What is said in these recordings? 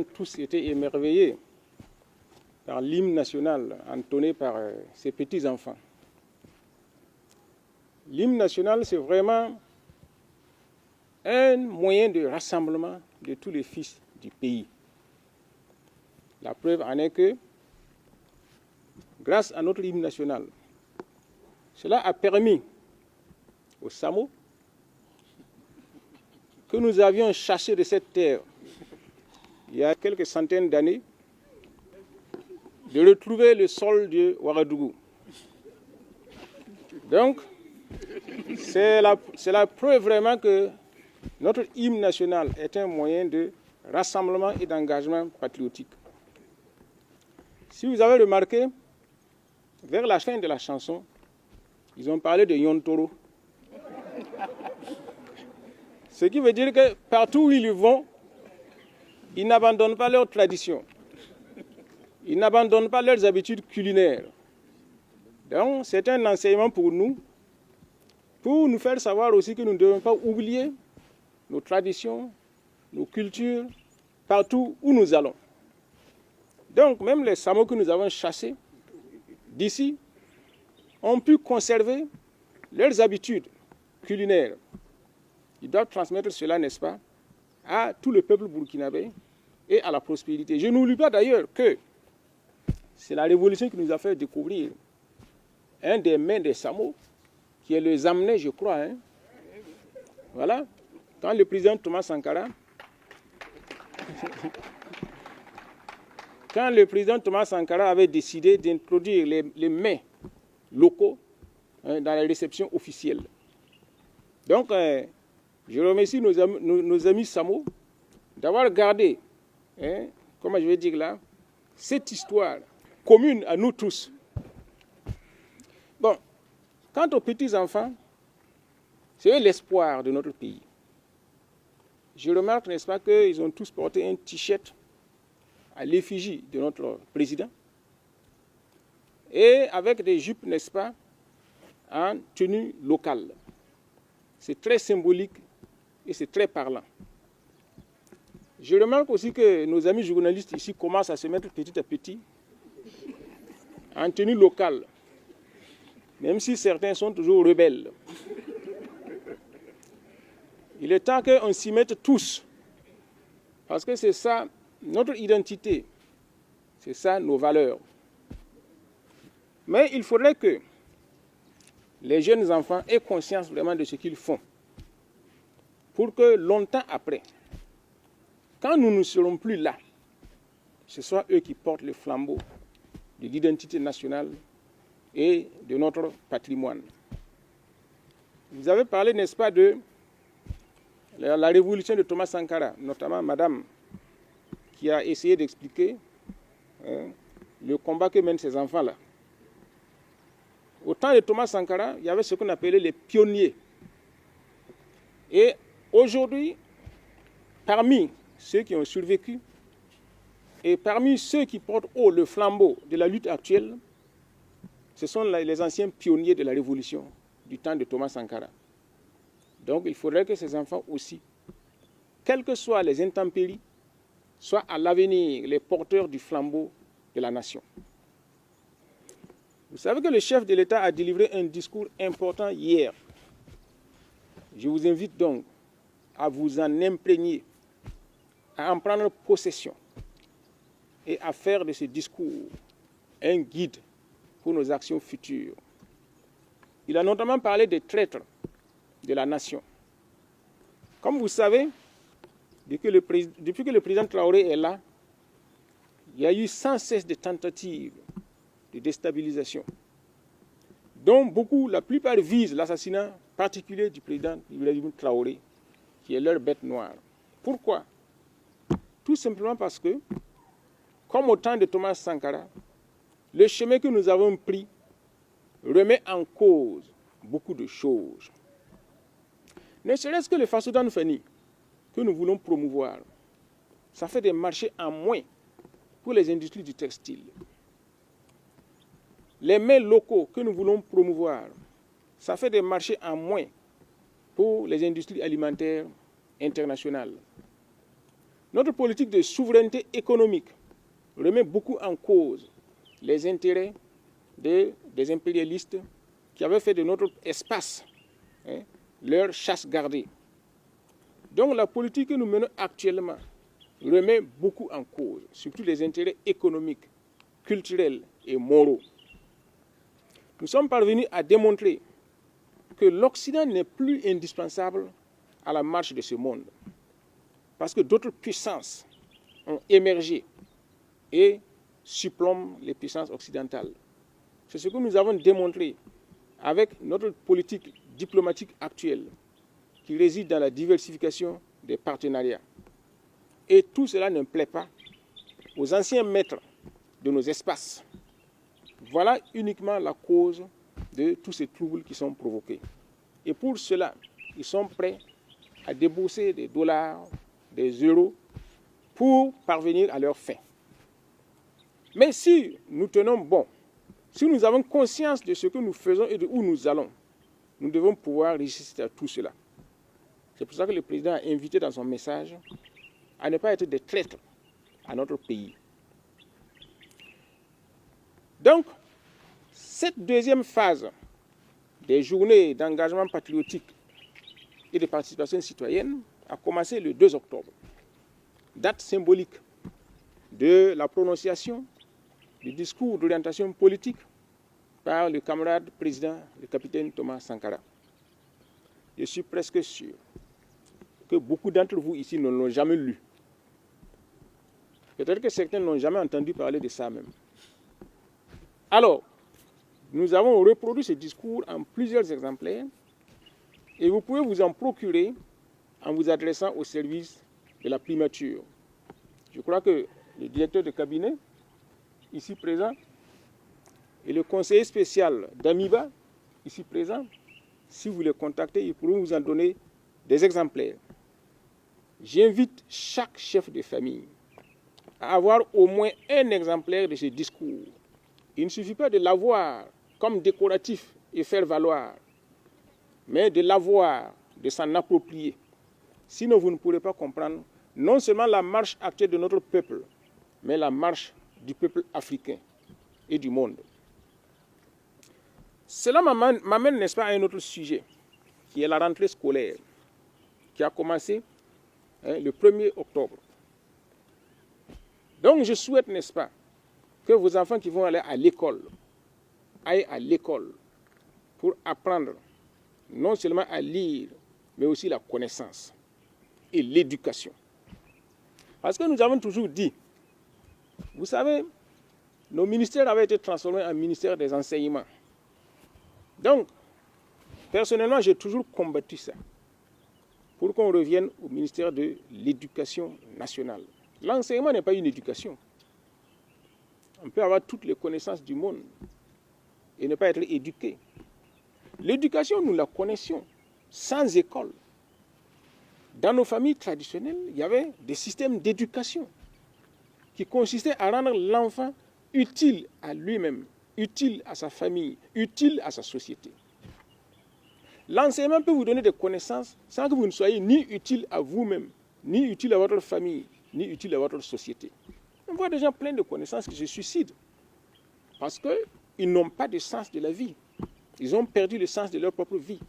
Tous étaient émerveillés par l'hymne national entonné par ces petits-enfants. L'hymne national, c'est vraiment un moyen de rassemblement de tous les fils du pays. La preuve en est que, grâce à notre hymne national, cela a permis aux Samo que nous avions chassé de cette terre il y a quelques centaines d'années, de retrouver le sol de Ouagadougou. Donc, c'est la preuve vraiment que notre hymne national est un moyen de rassemblement et d'engagement patriotique. Si vous avez remarqué, vers la fin de la chanson, ils ont parlé de Yontoro. Ce qui veut dire que partout où ils vont, ils n'abandonnent pas leurs traditions. Ils n'abandonnent pas leurs habitudes culinaires. Donc, c'est un enseignement pour nous faire savoir aussi que nous ne devons pas oublier nos traditions, nos cultures, partout où nous allons. Donc, même les Samo que nous avons chassés d'ici ont pu conserver leurs habitudes culinaires. Ils doivent transmettre cela, n'est-ce pas, à tout le peuple burkinabé et à la prospérité. Je n'oublie pas d'ailleurs que c'est la révolution qui nous a fait découvrir un des mains des Samo, qui est le Zamené, je crois. Hein. Voilà. Quand le président Thomas Sankara avait décidé d'introduire les mets locaux dans la réception officielle. Donc, je remercie nos amis Samo d'avoir gardé, comment je vais dire là, cette histoire commune à nous tous. Bon, quant aux petits-enfants, c'est l'espoir de notre pays. Je remarque, n'est-ce pas, qu'ils ont tous porté un t-shirt à l'effigie de notre président et avec des jupes, n'est-ce pas, en tenue locale. C'est très symbolique et c'est très parlant. Je remarque aussi que nos amis journalistes ici commencent à se mettre petit à petit en tenue locale, même si certains sont toujours rebelles. Il est temps qu'on s'y mette tous, parce que c'est ça notre identité, c'est ça nos valeurs. Mais il faudrait que les jeunes enfants aient conscience vraiment de ce qu'ils font, pour que longtemps après, quand nous ne serons plus là, ce soit eux qui portent le flambeau de l'identité nationale et de notre patrimoine. Vous avez parlé, n'est-ce pas, de la révolution de Thomas Sankara, notamment Madame, qui a essayé d'expliquer le combat que mènent ces enfants-là. Au temps de Thomas Sankara, il y avait ce qu'on appelait les pionniers. Et aujourd'hui, parmi ceux qui ont survécu et parmi ceux qui portent haut le flambeau de la lutte actuelle, ce sont les anciens pionniers de la révolution du temps de Thomas Sankara. Donc il faudrait que ces enfants aussi, quelles que soient les intempéries, soient à l'avenir les porteurs du flambeau de la nation. Vous savez que le chef de l'État a délivré un discours important hier. Je vous invite donc à vous en imprégner, à en prendre possession et à faire de ce discours un guide pour nos actions futures. Il a notamment parlé des traîtres de la nation. Comme vous savez, depuis que le président Traoré est là, il y a eu sans cesse de tentatives de déstabilisation, dont la plupart visent l'assassinat particulier du président Ibrahim Traoré, qui est leur bête noire. Pourquoi? Tout simplement parce que, comme au temps de Thomas Sankara, le chemin que nous avons pris remet en cause beaucoup de choses. Ne serait-ce que le Fassodan Fani que nous voulons promouvoir, ça fait des marchés en moins pour les industries du textile. Les mets locaux que nous voulons promouvoir, ça fait des marchés en moins pour les industries alimentaires internationales. Notre politique de souveraineté économique remet beaucoup en cause les intérêts des impérialistes qui avaient fait de notre espace leur chasse gardée. Donc la politique que nous menons actuellement remet beaucoup en cause, surtout les intérêts économiques, culturels et moraux. Nous sommes parvenus à démontrer que l'Occident n'est plus indispensable à la marche de ce monde, parce que d'autres puissances ont émergé et supplombent les puissances occidentales. C'est ce que nous avons démontré avec notre politique diplomatique actuelle, qui réside dans la diversification des partenariats. Et tout cela ne plaît pas aux anciens maîtres de nos espaces. Voilà uniquement la cause de tous ces troubles qui sont provoqués. Et pour cela, ils sont prêts à débourser des dollars, des euros, pour parvenir à leur fin. Mais si nous tenons bon, si nous avons conscience de ce que nous faisons et de où nous allons, nous devons pouvoir résister à tout cela. C'est pour ça que le président a invité dans son message à ne pas être des traîtres à notre pays. Donc, cette deuxième phase des journées d'engagement patriotique et de participation citoyenne a commencé le 2 octobre, date symbolique de la prononciation du discours d'orientation politique par le camarade président, le capitaine Thomas Sankara. Je suis presque sûr que beaucoup d'entre vous ici ne l'ont jamais lu. Peut-être que certains n'ont jamais entendu parler de ça même. Alors, nous avons reproduit ce discours en plusieurs exemplaires et vous pouvez vous en procurer en vous adressant au service de la primature. Je crois que le directeur de cabinet, ici présent, et le conseiller spécial d'Amiba, ici présent, si vous les contactez, ils pourront vous en donner des exemplaires. J'invite chaque chef de famille à avoir au moins un exemplaire de ce discours. Il ne suffit pas de l'avoir comme décoratif et faire valoir, mais de l'avoir, de s'en approprier. Sinon, vous ne pourrez pas comprendre non seulement la marche actuelle de notre peuple, mais la marche du peuple africain et du monde. Cela m'amène, n'est-ce pas, à un autre sujet, qui est la rentrée scolaire, qui a commencé le 1er octobre. Donc je souhaite, n'est-ce pas, que vos enfants qui vont aller à l'école, aillent à l'école pour apprendre non seulement à lire, mais aussi la connaissance et l'éducation. Parce que nous avons toujours dit, vous savez, nos ministères avaient été transformés en ministère des enseignements. Donc, personnellement, j'ai toujours combattu ça, pour qu'on revienne au ministère de l'Éducation nationale. L'enseignement n'est pas une éducation. On peut avoir toutes les connaissances du monde et ne pas être éduqué. L'éducation, nous la connaissions sans école. Dans nos familles traditionnelles, il y avait des systèmes d'éducation qui consistaient à rendre l'enfant utile à lui-même, utile à sa famille, utile à sa société. L'enseignement peut vous donner des connaissances sans que vous ne soyez ni utile à vous-même, ni utile à votre famille, ni utile à votre société. On voit des gens pleins de connaissances qui se suicident parce qu'ils n'ont pas de sens de la vie. Ils ont perdu le sens de leur propre vie.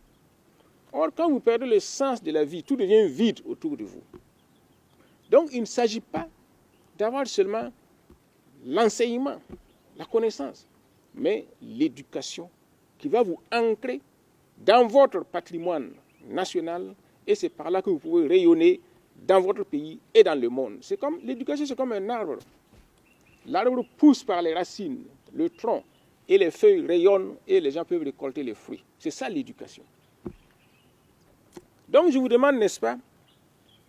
Or, quand vous perdez le sens de la vie, tout devient vide autour de vous. Donc, il ne s'agit pas d'avoir seulement l'enseignement, la connaissance, mais l'éducation qui va vous ancrer dans votre patrimoine national et c'est par là que vous pouvez rayonner dans votre pays et dans le monde. C'est comme l'éducation, c'est comme un arbre. L'arbre pousse par les racines, le tronc et les feuilles rayonnent et les gens peuvent récolter les fruits. C'est ça l'éducation. Donc je vous demande, n'est-ce pas,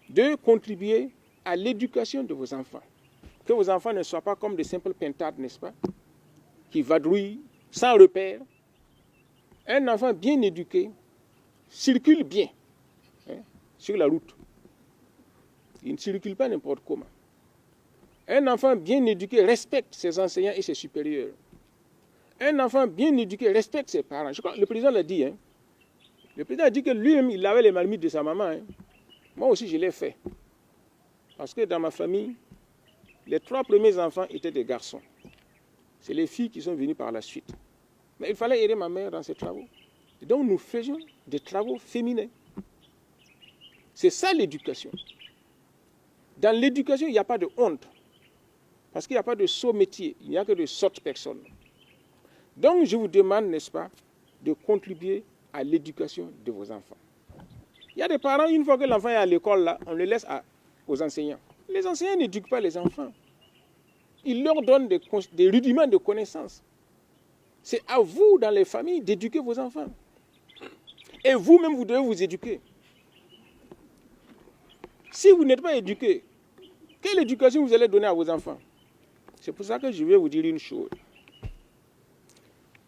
de contribuer à l'éducation de vos enfants. Que vos enfants ne soient pas comme des simples pintades, n'est-ce pas, qui vadrouillent sans repère. Un enfant bien éduqué circule bien sur la route. Il ne circule pas n'importe comment. Un enfant bien éduqué respecte ses enseignants et ses supérieurs. Un enfant bien éduqué respecte ses parents. Je crois, le président l'a dit. Le président a dit que lui-même, il avait les marmites de sa maman. Moi aussi, je l'ai fait. Parce que dans ma famille, les 3 premiers enfants étaient des garçons. C'est les filles qui sont venues par la suite. Mais il fallait aider ma mère dans ses travaux. Et donc nous faisions des travaux féminins. C'est ça l'éducation. Dans l'éducation, il n'y a pas de honte. Parce qu'il n'y a pas de sot métier, il n'y a que de sottes personnes. Donc je vous demande, n'est-ce pas, de contribuer à l'éducation de vos enfants. Il y a des parents, une fois que l'enfant est à l'école, là, on le laisse aux enseignants. Les enseignants n'éduquent pas les enfants. Ils leur donnent des rudiments de connaissances. C'est à vous, dans les familles, d'éduquer vos enfants. Et vous-même, vous devez vous éduquer. Si vous n'êtes pas éduqué, quelle éducation vous allez donner à vos enfants? C'est pour ça que je vais vous dire une chose.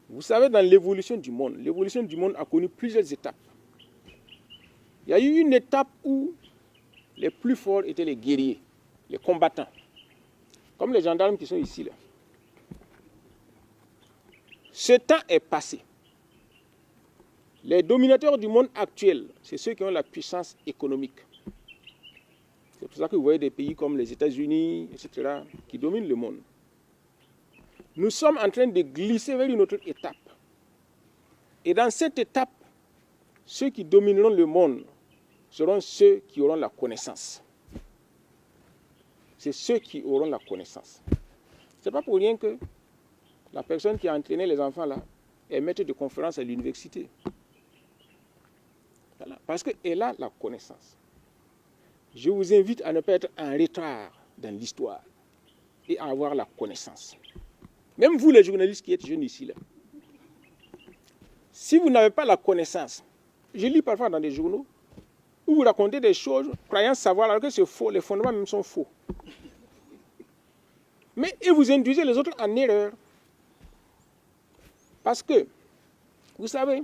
Vous savez, dans l'évolution du monde a connu plusieurs étapes. Il y a eu une étape où les plus forts étaient les guerriers, les combattants, comme les gendarmes qui sont ici là. Ce temps est passé. Les dominateurs du monde actuel, c'est ceux qui ont la puissance économique. C'est pour ça que vous voyez des pays comme les États-Unis, etc., qui dominent le monde. Nous sommes en train de glisser vers une autre étape. Et dans cette étape, ceux qui domineront le monde seront ceux qui auront la connaissance. C'est ceux qui auront la connaissance. Ce n'est pas pour rien que la personne qui a entraîné les enfants là est maître de conférence à l'université. Voilà. Parce qu'elle a la connaissance. Je vous invite à ne pas être en retard dans l'histoire et à avoir la connaissance. Même vous les journalistes qui êtes jeunes ici là. Si vous n'avez pas la connaissance, je lis parfois dans des journaux où vous racontez des choses croyant savoir alors que c'est faux, les fondements même sont faux. Mais et vous induisez les autres en erreur. Parce que, vous savez,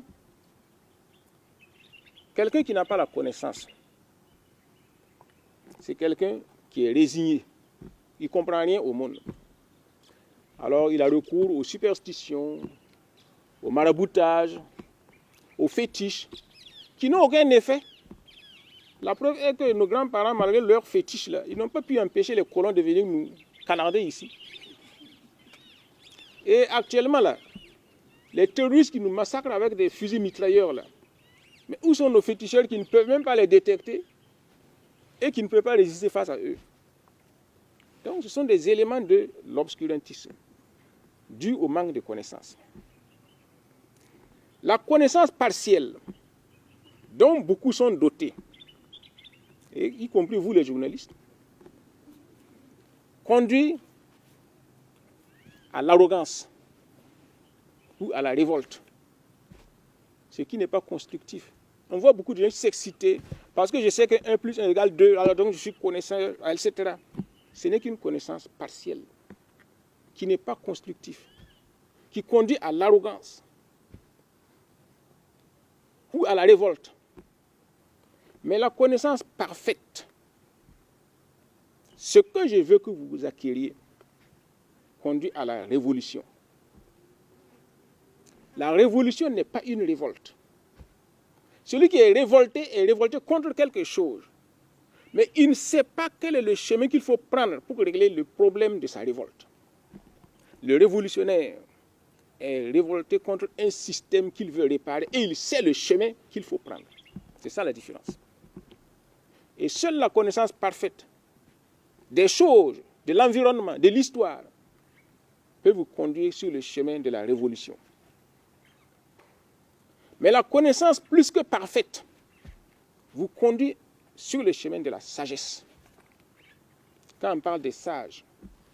quelqu'un qui n'a pas la connaissance, c'est quelqu'un qui est résigné. Il ne comprend rien au monde. Alors il a recours aux superstitions, au maraboutage, aux fétiches, qui n'ont aucun effet. La preuve est que nos grands-parents, malgré leurs fétiches, là, ils n'ont pas pu empêcher les colons de venir nous canarder ici. Et actuellement, là, les terroristes qui nous massacrent avec des fusils mitrailleurs, là, mais où sont nos féticheurs qui ne peuvent même pas les détecter et qui ne peuvent pas résister face à eux? Donc ce sont des éléments de l'obscurantisme, dus au manque de connaissances. La connaissance partielle, dont beaucoup sont dotés, et y compris vous les journalistes, conduit à l'arrogance ou à la révolte, ce qui n'est pas constructif. On voit beaucoup de gens s'exciter parce que je sais que 1 plus 1 égale 2, alors donc je suis connaisseur, etc. Ce n'est qu'une connaissance partielle, qui n'est pas constructive, qui conduit à l'arrogance ou à la révolte. Mais la connaissance parfaite, ce que je veux que vous acquériez, conduit à la révolution. La révolution n'est pas une révolte. Celui qui est révolté contre quelque chose. Mais il ne sait pas quel est le chemin qu'il faut prendre pour régler le problème de sa révolte. Le révolutionnaire est révolté contre un système qu'il veut réparer et il sait le chemin qu'il faut prendre. C'est ça la différence. Et seule la connaissance parfaite des choses, de l'environnement, de l'histoire, peut vous conduire sur le chemin de la révolution. Mais la connaissance plus que parfaite vous conduit sur le chemin de la sagesse. Quand on parle des sages,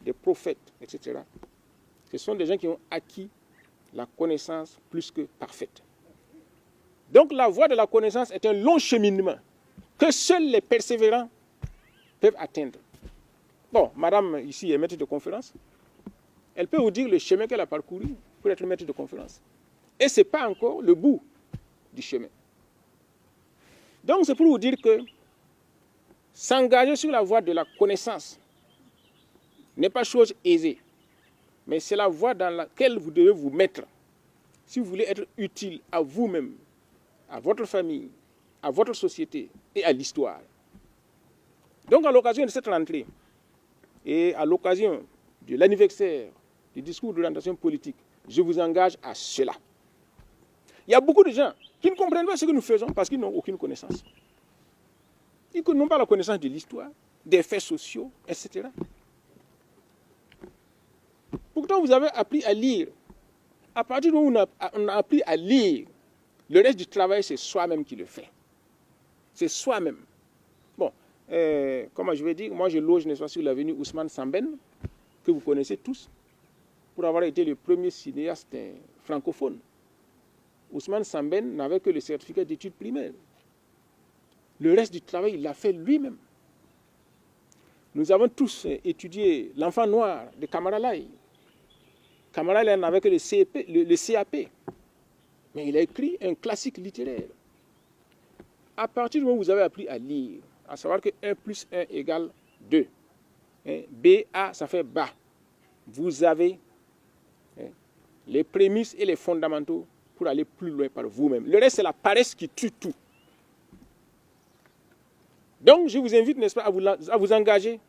des prophètes, etc., ce sont des gens qui ont acquis la connaissance plus que parfaite. Donc la voie de la connaissance est un long cheminement que seuls les persévérants peuvent atteindre. Bon, madame ici est maître de conférence. Elle peut vous dire le chemin qu'elle a parcouru pour être maître de conférence. Et ce n'est pas encore le bout du chemin. Donc c'est pour vous dire que s'engager sur la voie de la connaissance n'est pas chose aisée, mais c'est la voie dans laquelle vous devez vous mettre si vous voulez être utile à vous-même, à votre famille, à votre société et à l'histoire. Donc à l'occasion de cette rentrée et à l'occasion de l'anniversaire du discours d'orientation politique, je vous engage à cela. Il y a beaucoup de gens qui ne comprennent pas ce que nous faisons parce qu'ils n'ont aucune connaissance. Ils n'ont pas la connaissance de l'histoire, des faits sociaux, etc. Pourtant, vous avez appris à lire. À partir du moment où on a appris à lire, le reste du travail, c'est soi-même qui le fait. C'est soi-même. Bon, comment je vais dire, moi je loge, n'est-ce pas, sur l'avenue Ousmane Sambène, que vous connaissez tous, pour avoir été le premier cinéaste francophone. Ousmane Sambène n'avait que le certificat d'études primaires. Le reste du travail, il l'a fait lui-même. Nous avons tous étudié L'Enfant noir de Camara Lai. Camara Lai n'avait que le CAP. Mais il a écrit un classique littéraire. À partir du moment où vous avez appris à lire, à savoir que 1 plus 1 égale 2, BA, ça fait bas. Vous avez les prémices et les fondamentaux pour aller plus loin par vous-même. Le reste, c'est la paresse qui tue tout. Donc, je vous invite, n'est-ce pas, à vous engager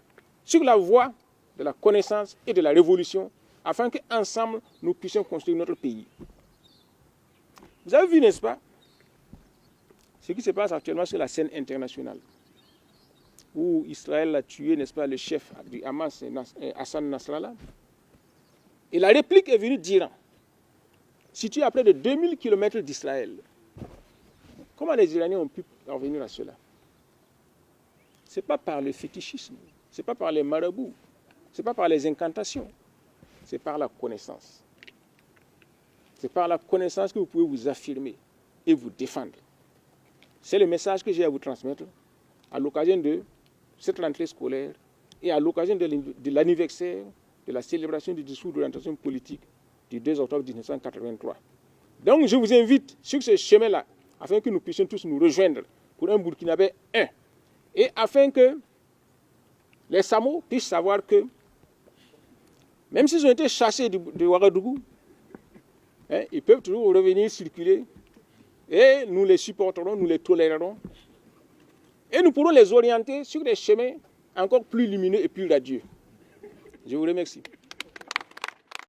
sur la voie de la connaissance et de la révolution, afin qu'ensemble, nous puissions construire notre pays. Vous avez vu, n'est-ce pas, ce qui se passe actuellement sur la scène internationale, où Israël a tué, n'est-ce pas, le chef du Hamas, Hassan Nasrallah. Et la réplique est venue d'Iran, située à près de 2000 km d'Israël. Comment les Iraniens ont pu parvenir à cela? Ce n'est pas par le fétichisme, ce n'est pas par les marabouts, ce n'est pas par les incantations, c'est par la connaissance. C'est par la connaissance que vous pouvez vous affirmer et vous défendre. C'est le message que j'ai à vous transmettre à l'occasion de cette rentrée scolaire et à l'occasion de l'anniversaire de la célébration du discours d'orientation politique du 2 octobre 1983. Donc je vous invite sur ce chemin-là, afin que nous puissions tous nous rejoindre pour un Burkinabé 1. Et afin que les Samo puissent savoir que, même s'ils ont été chassés de Ouagadougou, ils peuvent toujours revenir circuler et nous les supporterons, nous les tolérerons et nous pourrons les orienter sur des chemins encore plus lumineux et plus radieux. Je vous remercie.